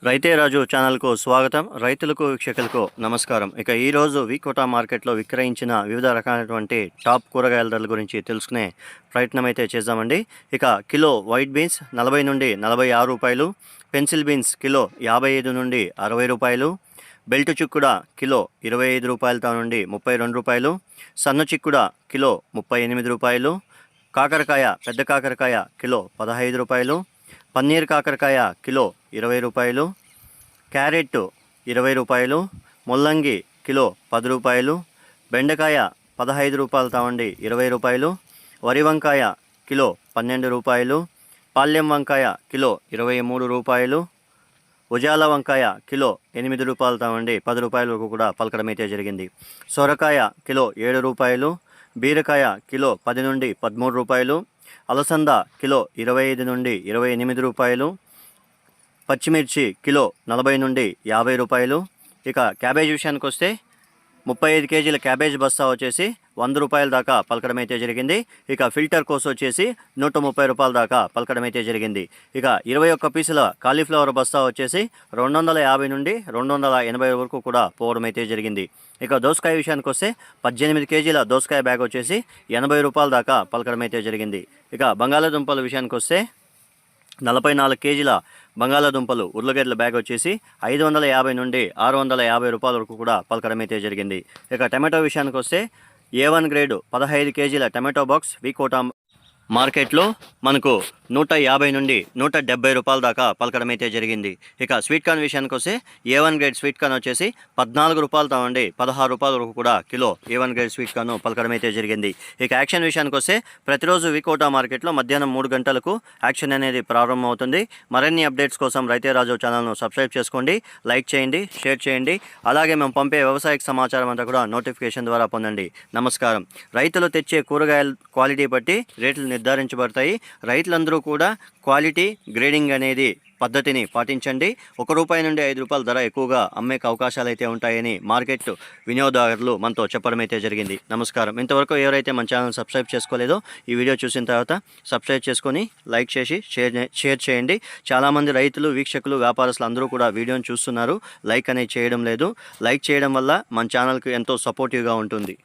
రైతే రాజు ఛానల్కు స్వాగతం. రైతులకు వీక్షకులకు నమస్కారం. ఇక ఈరోజు వికోటా మార్కెట్లో విక్రయించిన వివిధ రకాలైనటువంటి టాప్ కూరగాయల ధరల గురించి తెలుసుకునే ప్రయత్నం అయితే చేద్దామండి. ఇక కిలో వైట్ బీన్స్ 40 నుండి 46 రూపాయలు, పెన్సిల్ బీన్స్ కిలో 55 నుండి 60 రూపాయలు, బెల్ట్ చిక్కుడ కిలో 25 రూపాయలతో నుండి 32 రూపాయలు, సన్న చిక్కుడ కిలో 38 రూపాయలు, కాకరకాయ పెద్ద కాకరకాయ కిలో 15 రూపాయలు, పన్నీర్ కాకరకాయ కిలో 20 రూపాయలు, క్యారెట్ 20 రూపాయలు, ముల్లంగి కిలో 10 రూపాయలు, బెండకాయ 15 రూపాయలతో ఉండి 20 రూపాయలు, వరి వంకాయ కిలో 12 రూపాయలు, పాల్యం వంకాయ కిలో 23 రూపాయలు, ఉజాల వంకాయ కిలో 8 రూపాయలతో ఉండి 10 రూపాయల వరకు కూడా పలకడం అయితే జరిగింది. సొరకాయ కిలో 7 రూపాయలు, బీరకాయ కిలో 10 నుండి 13 రూపాయలు, అలసంద కిలో 25 నుండి 28 రూపాయలు, పచ్చిమిర్చి కిలో 40 నుండి 50 రూపాయలు. ఇక క్యాబేజ్ విషయానికి వస్తే 35 కేజీల క్యాబేజ్ బస్తా వచ్చేసి 100 రూపాయల దాకా పలకడం అయితే జరిగింది. ఇక ఫిల్టర్ కోస్ వచ్చేసి 130 రూపాయల దాకా పలకడం అయితే జరిగింది. ఇక 21 పీసుల కాలీఫ్లవర్ బస్తా వచ్చేసి 250 నుండి 280 వరకు కూడా పోవడం అయితే జరిగింది. ఇక దోసకాయ విషయానికి వస్తే 18 కేజీల దోసకాయ బ్యాగ్ వచ్చేసి 80 రూపాయల దాకా పలకడం అయితే జరిగింది. ఇక బంగాళాదుంపల విషయానికి వస్తే 44 కేజీల బంగాళాదుంపలు ఉర్లగడ్డల బ్యాగ్ వచ్చేసి 550 నుండి 650 రూపాయల వరకు కూడా పలకడం అయితే జరిగింది. ఇక టమాటో విషయానికి వస్తే A1 గ్రేడ్ 15 కేజీల టమాటో బాక్స్ వికోటా మార్కెట్లో మనకు 150 నుండి 170 రూపాయల దాకా పలకడం అయితే జరిగింది. ఇక స్వీట్ కార్న్ విషయానికి వస్తే A1 గ్రేడ్ స్వీట్ కార్న్ వచ్చేసి 14 రూపాయలతో ఉండి 16 రూపాయల వరకు కూడా kilo A1 grade sweet corn పలకడం అయితే జరిగింది. ఇక యాక్షన్ విషయానికి వస్తే ప్రతిరోజు వికోటా మార్కెట్లో మధ్యాహ్నం 3 గంటలకు యాక్షన్ అనేది ప్రారంభమవుతుంది. మరిన్ని అప్డేట్స్ కోసం రైతే రాజు ఛానల్ను సబ్స్క్రైబ్ చేసుకోండి, లైక్ చేయండి, షేర్ చేయండి. అలాగే మేము పంపే వ్యవసాయ సమాచారం అంతా కూడా నోటిఫికేషన్ ద్వారా పొందండి. నమస్కారం. రైతులు తెచ్చే కూరగాయల క్వాలిటీ బట్టి రేట్లు నిర్ధారించబడతాయి. రైతులందరూ కూడా క్వాలిటీ గ్రేడింగ్ అనేది పద్ధతిని పాటించండి. 1 రూపాయి నుండి 5 రూపాయల ధర ఎక్కువగా అమ్మే అవకాశాలు అయితే ఉంటాయని మార్కెట్ వినియోగదారులు మనతో చెప్పడం అయితే జరిగింది. నమస్కారం. ఇంతవరకు ఎవరైతే మన ఛానల్ సబ్స్క్రైబ్ చేసుకోలేదో ఈ వీడియో చూసిన తర్వాత సబ్స్క్రైబ్ చేసుకొని లైక్ చేసి షేర్ చేయండి. చాలామంది రైతులు, వీక్షకులు, వ్యాపారస్తులు అందరూ కూడా వీడియోని చూస్తున్నారు, లైక్ అనేది చేయడం లేదు. లైక్ చేయడం వల్ల మన ఛానల్కి ఎంతో సపోర్టివ్గా ఉంటుంది.